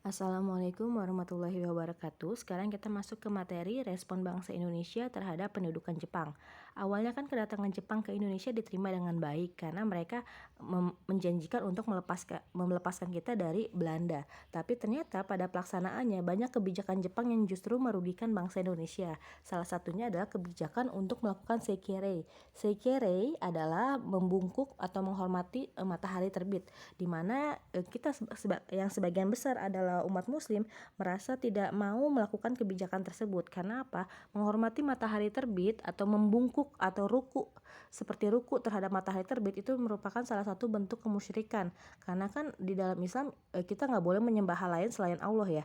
Assalamualaikum warahmatullahi wabarakatuh. Sekarang kita masuk ke materi respon bangsa Indonesia terhadap pendudukan Jepang. Awalnya kan kedatangan Jepang ke Indonesia diterima dengan baik karena mereka menjanjikan untuk melepaskan kita dari Belanda. Tapi ternyata pada pelaksanaannya banyak kebijakan Jepang yang justru merugikan bangsa Indonesia. Salah satunya adalah kebijakan untuk melakukan seikirei. Seikirei adalah membungkuk atau menghormati matahari terbit, di mana kita yang sebagian besar adalah umat muslim merasa tidak mau melakukan kebijakan tersebut. Karena apa? Menghormati matahari terbit atau membungkuk atau ruku, seperti ruku terhadap matahari terbit, itu merupakan salah satu bentuk kemusyrikan. Karena kan di dalam Islam kita nggak boleh menyembah hal lain selain Allah ya.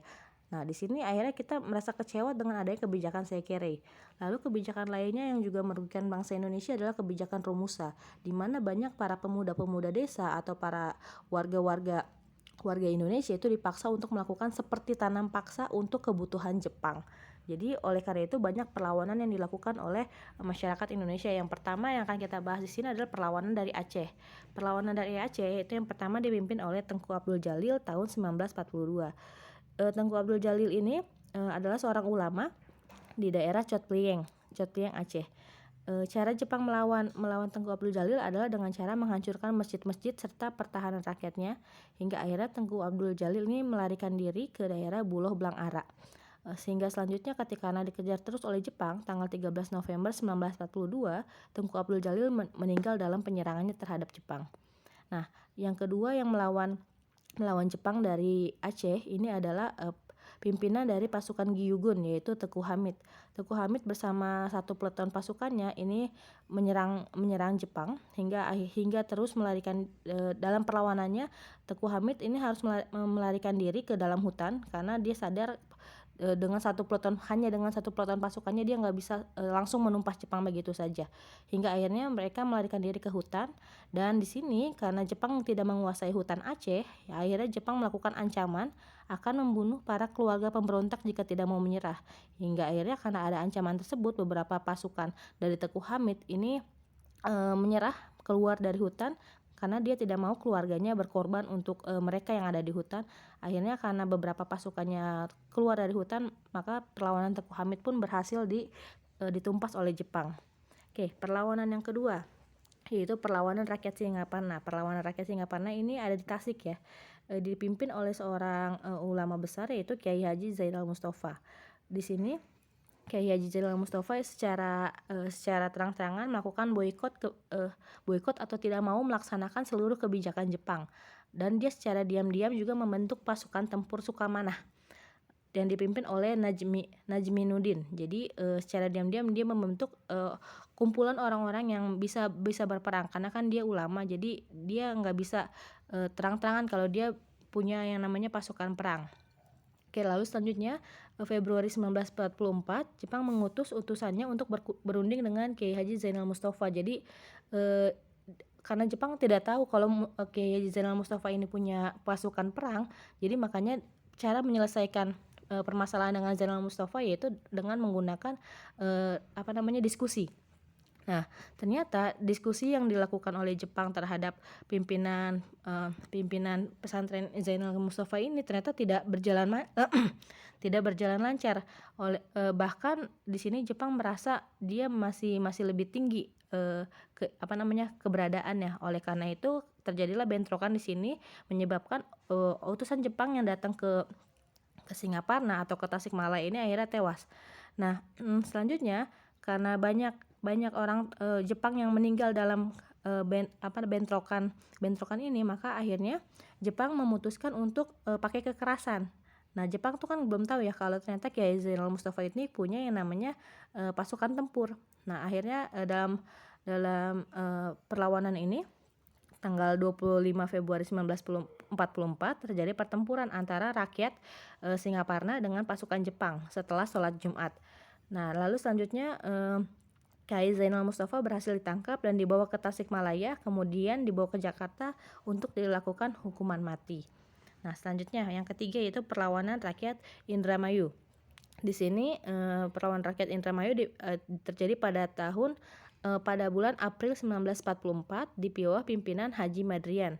Nah, di sini akhirnya kita merasa kecewa dengan adanya kebijakan seikirei. Lalu kebijakan lainnya yang juga merugikan bangsa Indonesia adalah kebijakan Romusa, di mana banyak para pemuda-pemuda desa atau para warga Indonesia itu dipaksa untuk melakukan seperti tanam paksa untuk kebutuhan Jepang. Jadi oleh karena itu banyak perlawanan yang dilakukan oleh masyarakat Indonesia. Yang pertama yang akan kita bahas di sini adalah perlawanan dari Aceh. Perlawanan dari Aceh itu yang pertama dipimpin oleh Tengku Abdul Jalil tahun 1942. Tengku Abdul Jalil ini adalah seorang ulama di daerah Chot Plieng Aceh. Cara Jepang melawan Tengku Abdul Jalil adalah dengan cara menghancurkan masjid-masjid serta pertahanan rakyatnya, hingga akhirnya Tengku Abdul Jalil ini melarikan diri ke daerah Buloh Blang Ara. Sehingga selanjutnya ketika dikejar terus oleh Jepang, tanggal 13 November 1942, Tengku Abdul Jalil meninggal dalam penyerangannya terhadap Jepang. Nah, yang kedua yang melawan Jepang dari Aceh ini adalah pimpinan dari pasukan Gyugun, yaitu Teku Hamid. Teku Hamid bersama satu peleton pasukannya ini menyerang Jepang hingga terus melarikan dalam perlawanannya. Teku Hamid ini harus melarikan diri ke dalam hutan karena dia sadar hanya dengan satu peleton pasukannya dia nggak bisa langsung menumpas Jepang begitu saja. Hingga akhirnya mereka melarikan diri ke hutan, dan di sini karena Jepang tidak menguasai hutan Aceh, ya akhirnya Jepang melakukan ancaman akan membunuh para keluarga pemberontak jika tidak mau menyerah. Hingga akhirnya karena ada ancaman tersebut, beberapa pasukan dari Teku Hamid ini menyerah keluar dari hutan karena dia tidak mau keluarganya berkorban untuk mereka yang ada di hutan. Akhirnya karena beberapa pasukannya keluar dari hutan, maka perlawanan Teku Hamid pun berhasil ditumpas oleh Jepang. Oke, perlawanan yang kedua yaitu perlawanan rakyat Singaparna. Perlawanan rakyat Singaparna ini ada di Tasik ya. Dipimpin oleh seorang ulama besar yaitu Kiai Haji Zainal Mustafa. Di sini Kiai Haji Zainal Mustafa secara terang-terangan melakukan boikot atau tidak mau melaksanakan seluruh kebijakan Jepang, dan dia secara diam-diam juga membentuk pasukan tempur Sukamanah yang dipimpin oleh Najminuddin. Jadi secara diam-diam dia membentuk kumpulan orang-orang yang bisa berperang, karena kan dia ulama, jadi dia nggak bisa terang-terangan kalau dia punya yang namanya pasukan perang. Oke, lalu selanjutnya Februari 1944 Jepang mengutus utusannya untuk berunding dengan Kiai Haji Zainal Mustafa. Jadi karena Jepang tidak tahu kalau Kiai Haji Zainal Mustafa ini punya pasukan perang, jadi makanya cara menyelesaikan permasalahan dengan Zainal Mustafa yaitu dengan menggunakan diskusi. Nah, ternyata diskusi yang dilakukan oleh Jepang terhadap pimpinan pesantren Zainal Mustafa ini ternyata tidak berjalan lancar. Bahkan di sini Jepang merasa dia masih lebih tinggi keberadaannya. Oleh karena itu terjadilah bentrokan di sini, menyebabkan utusan Jepang yang datang ke Singaparna atau ke Tasikmalaya ini akhirnya tewas. Nah, selanjutnya karena banyak orang Jepang yang meninggal dalam bentrokan ini, maka akhirnya Jepang memutuskan untuk pakai kekerasan. Nah, Jepang tuh kan belum tahu ya kalau ternyata Kiai Zainal Mustafa ini punya yang namanya pasukan tempur. Nah, akhirnya dalam perlawanan ini tanggal 25 Februari 1944 terjadi pertempuran antara rakyat Singaparna dengan pasukan Jepang setelah sholat Jumat. Nah, lalu selanjutnya Kiai Zainal Mustafa berhasil ditangkap dan dibawa ke Tasikmalaya, kemudian dibawa ke Jakarta untuk dilakukan hukuman mati. Nah, selanjutnya yang ketiga yaitu perlawanan rakyat Indramayu. Di sini perlawanan rakyat Indramayu terjadi pada bulan April 1944 di bawah pimpinan Haji Madrian.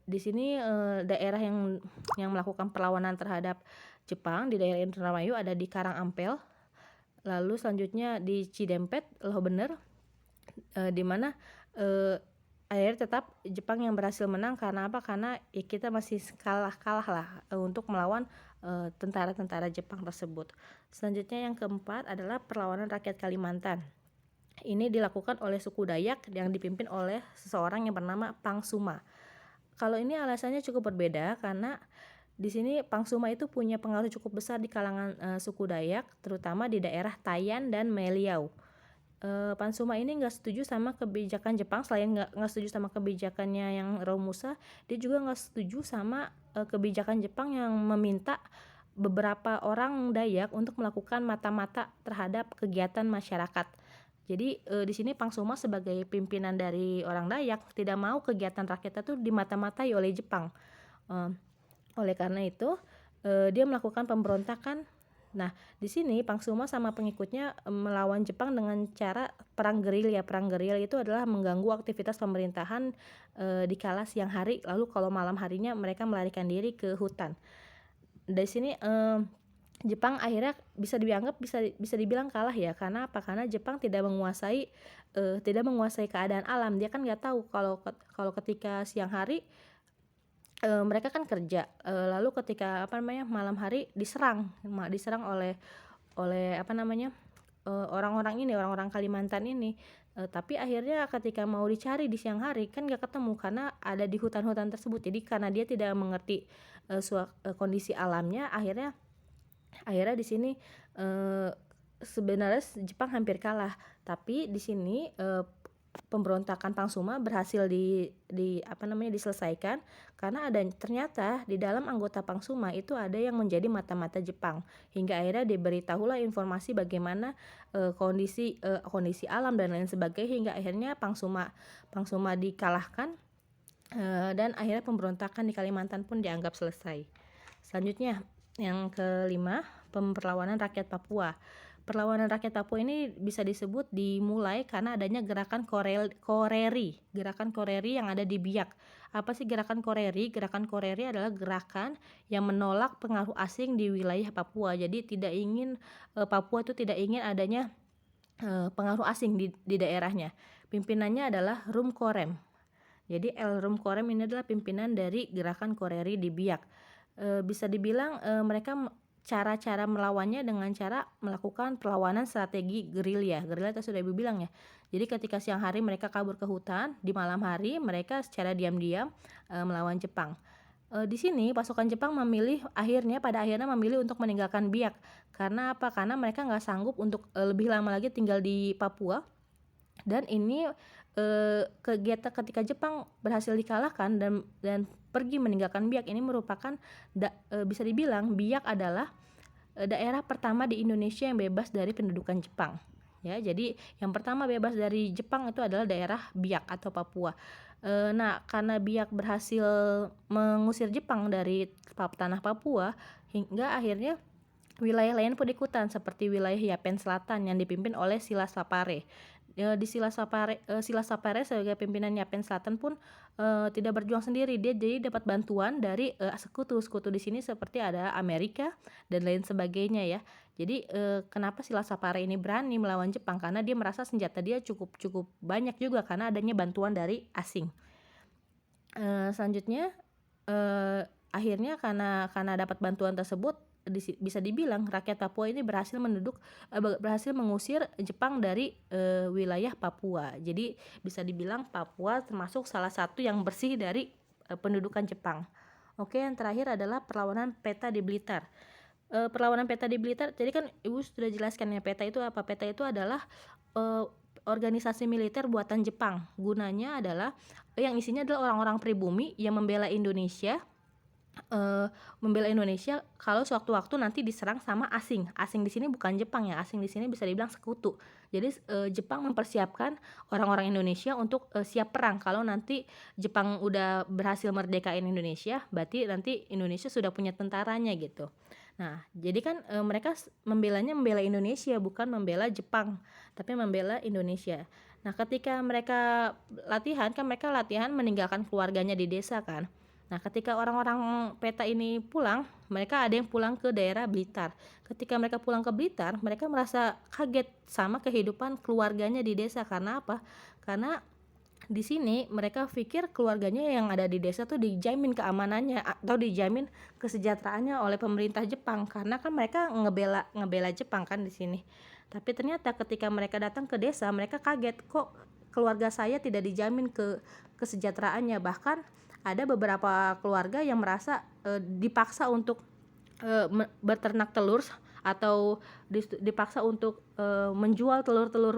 di sini, daerah yang melakukan perlawanan terhadap Jepang di daerah Indramayu ada di Karangampel, lalu selanjutnya di Cidempet, Loh Bener, di mana, eee, akhirnya tetap Jepang yang berhasil menang karena apa? Karena ya kita masih kalah lah, untuk melawan, tentara-tentara Jepang tersebut. Selanjutnya yang keempat adalah perlawanan rakyat Kalimantan. Ini dilakukan oleh suku Dayak yang dipimpin oleh seseorang yang bernama Pangsuma. Kalau ini alasannya cukup berbeda karena di sini Pangsuma itu punya pengaruh cukup besar di kalangan, suku Dayak, terutama di daerah Tayan dan Meliau. Pansuma ini nggak setuju sama kebijakan Jepang, selain nggak setuju sama kebijakannya yang Romusa, dia juga nggak setuju sama, kebijakan Jepang yang meminta beberapa orang Dayak untuk melakukan mata-mata terhadap kegiatan masyarakat. Jadi, di sini Pangsuma sebagai pimpinan dari orang Dayak tidak mau kegiatan rakyatnya tuh dimata-matai oleh Jepang. Eee, oleh karena itu, dia melakukan pemberontakan. Nah, di sini Pangsuma sama pengikutnya, melawan Jepang dengan cara perang gerilya. Perang gerilya itu adalah mengganggu aktivitas pemerintahan, di kala siang hari, lalu kalau malam harinya mereka melarikan diri ke hutan. Dari sini, Jepang akhirnya bisa dibilang kalah ya, karena apa? Karena Jepang tidak menguasai keadaan alam. Dia kan nggak tahu kalau ketika siang hari, mereka kan kerja, lalu ketika malam hari diserang oleh orang-orang Kalimantan ini. Tapi akhirnya ketika mau dicari di siang hari kan nggak ketemu karena ada di hutan-hutan tersebut. Jadi karena dia tidak mengerti, kondisi alamnya, akhirnya di sini, sebenarnya Jepang hampir kalah. Tapi di sini, pemberontakan Pangsuma berhasil diselesaikan karena ternyata di dalam anggota Pangsuma itu ada yang menjadi mata-mata Jepang, hingga akhirnya diberitahulah informasi bagaimana, kondisi alam dan lain sebagainya, hingga akhirnya Pangsuma dikalahkan, dan akhirnya pemberontakan di Kalimantan pun dianggap selesai. Selanjutnya yang kelima, perlawanan rakyat Papua. Perlawanan rakyat Papua ini bisa disebut dimulai karena adanya gerakan Koreri yang ada di Biak. Apa sih gerakan Koreri? Gerakan Koreri adalah gerakan yang menolak pengaruh asing di wilayah Papua. Jadi Papua itu tidak ingin adanya, pengaruh asing di daerahnya. Pimpinannya adalah Rum Korem. Jadi Rum Korem ini adalah pimpinan dari gerakan Koreri di Biak. Bisa dibilang, mereka cara-cara melawannya dengan cara melakukan perlawanan strategi gerilya itu sudah ibu bilang ya. Jadi ketika siang hari mereka kabur ke hutan, di malam hari mereka secara diam-diam, melawan Jepang. Di sini pasukan Jepang pada akhirnya memilih untuk meninggalkan Biak. Karena apa? Karena mereka nggak sanggup untuk, lebih lama lagi tinggal di Papua. Dan ini, kegiatan ketika Jepang berhasil dikalahkan dan pergi meninggalkan Biak, ini merupakan bisa dibilang Biak adalah, daerah pertama di Indonesia yang bebas dari pendudukan Jepang. Ya, jadi yang pertama bebas dari Jepang itu adalah daerah Biak atau Papua. Nah, karena Biak berhasil mengusir Jepang dari tanah Papua, hingga akhirnya wilayah lain pun ikutan seperti wilayah Yapen Selatan yang dipimpin oleh Silas Sapare. Di Silas Sapare sebagai pimpinan Yapen Selatan pun, tidak berjuang sendiri. Dia jadi dapat bantuan dari, sekutu di sini seperti ada Amerika dan lain sebagainya ya. Jadi, kenapa Silas Sapare ini berani melawan Jepang? Karena dia merasa senjata dia cukup banyak juga karena adanya bantuan dari asing. Selanjutnya, akhirnya karena dapat bantuan tersebut, bisa dibilang rakyat Papua ini berhasil mengusir Jepang dari, wilayah Papua. Jadi bisa dibilang Papua termasuk salah satu yang bersih dari, pendudukan Jepang. Oke, yang terakhir adalah perlawanan Peta di Blitar. Perlawanan Peta di Blitar, jadi kan Ibu sudah jelaskan ya Peta itu apa. Peta itu adalah, organisasi militer buatan Jepang. Gunanya adalah, yang isinya adalah orang-orang pribumi yang membela Indonesia kalau sewaktu-waktu nanti diserang sama asing. Asing di sini bukan Jepang ya, asing di sini bisa dibilang sekutu. Jadi, Jepang mempersiapkan orang-orang Indonesia untuk, siap perang kalau nanti Jepang udah berhasil merdekain Indonesia, berarti nanti Indonesia sudah punya tentaranya gitu. Nah, jadi kan, mereka membela Indonesia bukan membela Jepang, tapi membela Indonesia. Nah, ketika mereka latihan, kan mereka latihan meninggalkan keluarganya di desa kan. Nah, ketika orang-orang peta ini pulang, mereka ada yang pulang ke daerah Blitar. Ketika mereka pulang ke Blitar, mereka merasa kaget sama kehidupan keluarganya di desa. Karena apa? Karena di sini mereka pikir keluarganya yang ada di desa tuh dijamin keamanannya atau dijamin kesejahteraannya oleh pemerintah Jepang, karena kan mereka ngebela ngebela Jepang kan di sini. Tapi ternyata ketika mereka datang ke desa, mereka kaget, kok keluarga saya tidak dijamin kesejahteraannya. Bahkan ada beberapa keluarga yang merasa dipaksa untuk berternak telur, atau dipaksa untuk menjual telur-telur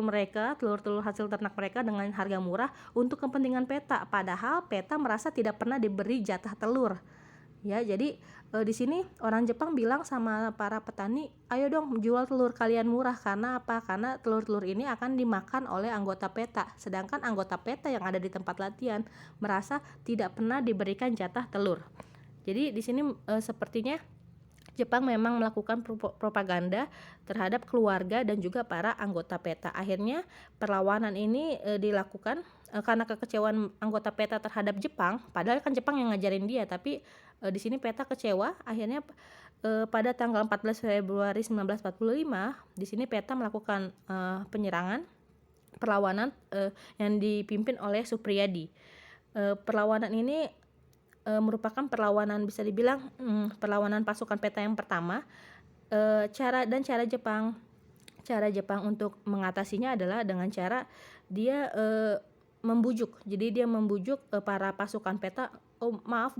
hasil ternak mereka dengan harga murah untuk kepentingan peta, padahal peta merasa tidak pernah diberi jatah telur. Ya, jadi di sini orang Jepang bilang sama para petani, ayo dong jual telur kalian murah. Karena apa? Karena telur-telur ini akan dimakan oleh anggota peta, sedangkan anggota peta yang ada di tempat latihan merasa tidak pernah diberikan jatah telur. Jadi di sini sepertinya Jepang memang melakukan propaganda terhadap keluarga dan juga para anggota peta. Akhirnya perlawanan ini dilakukan karena kekecewaan anggota peta terhadap Jepang, padahal kan Jepang yang ngajarin dia, tapi di sini peta kecewa. Akhirnya pada tanggal 14 Februari 1945 di sini peta melakukan penyerangan perlawanan yang dipimpin oleh Supriyadi. Perlawanan ini merupakan perlawanan, bisa dibilang perlawanan pasukan peta yang pertama. Cara Jepang untuk mengatasinya adalah dengan cara dia membujuk. Jadi dia membujuk para pasukan peta, oh maaf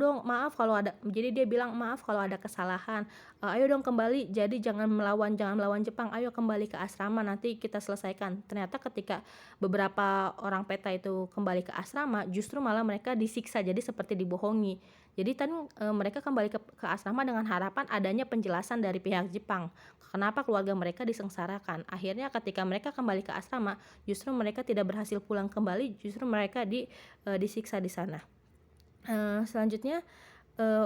kalau ada, jadi dia bilang maaf kalau ada kesalahan, ayo dong kembali, jadi jangan melawan Jepang, ayo kembali ke asrama, nanti kita selesaikan. Ternyata ketika beberapa orang peta itu kembali ke asrama, justru malah mereka disiksa, jadi seperti dibohongi. Jadi mereka kembali ke asrama dengan harapan adanya penjelasan dari pihak Jepang kenapa keluarga mereka disengsarakan. Akhirnya ketika mereka kembali ke asrama, justru mereka tidak berhasil pulang kembali, justru mereka disiksa di sana. Selanjutnya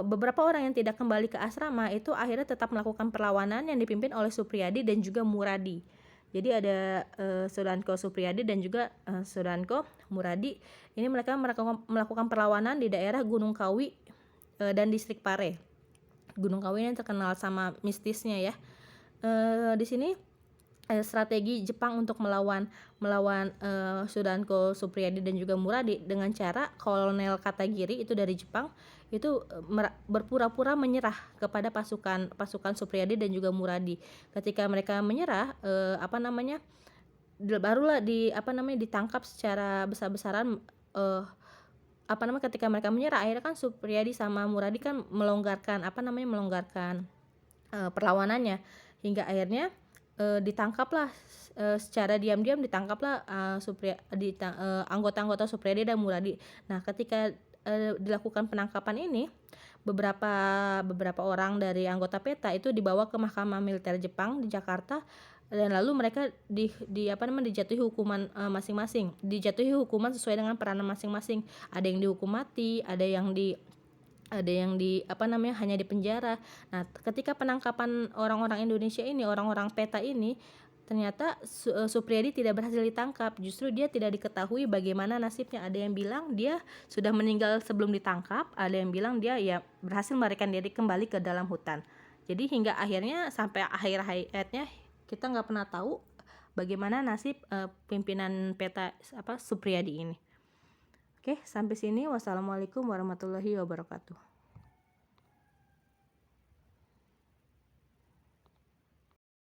beberapa orang yang tidak kembali ke asrama itu akhirnya tetap melakukan perlawanan yang dipimpin oleh Supriyadi dan juga Muradi. Jadi ada Sudanko Supriyadi dan juga Sudanko Muradi. Ini mereka melakukan perlawanan di daerah Gunung Kawi dan distrik Pare. Gunung Kawi ini terkenal sama mistisnya ya. Di sini strategi Jepang untuk melawan Sudanko Supriyadi dan juga Muradi dengan cara Kolonel Katagiri itu dari Jepang itu berpura-pura menyerah kepada pasukan Supriyadi dan juga Muradi. Ketika mereka menyerah, barulah ditangkap secara besar-besaran. Ketika mereka menyerah, akhirnya kan Supriyadi sama Muradi kan melonggarkan perlawanannya, hingga akhirnya ditangkaplah secara diam-diam anggota-anggota Supriyadi dan Muradi. Nah, ketika dilakukan penangkapan ini, beberapa orang dari anggota peta itu dibawa ke Mahkamah Militer Jepang di Jakarta, dan lalu mereka dijatuhi hukuman masing-masing. Dijatuhi hukuman sesuai dengan peranan masing-masing. Ada yang dihukum mati, ada yang hanya di penjara. Nah, ketika penangkapan orang-orang Indonesia ini, orang-orang peta ini, ternyata Supriyadi tidak berhasil ditangkap. Justru dia tidak diketahui bagaimana nasibnya. Ada yang bilang dia sudah meninggal sebelum ditangkap, ada yang bilang dia ya berhasil melarikan diri kembali ke dalam hutan. Jadi hingga akhirnya sampai akhir hayatnya kita nggak pernah tahu bagaimana nasib pimpinan peta Supriyadi ini. Oke, sampai sini. Wassalamualaikum warahmatullahi wabarakatuh.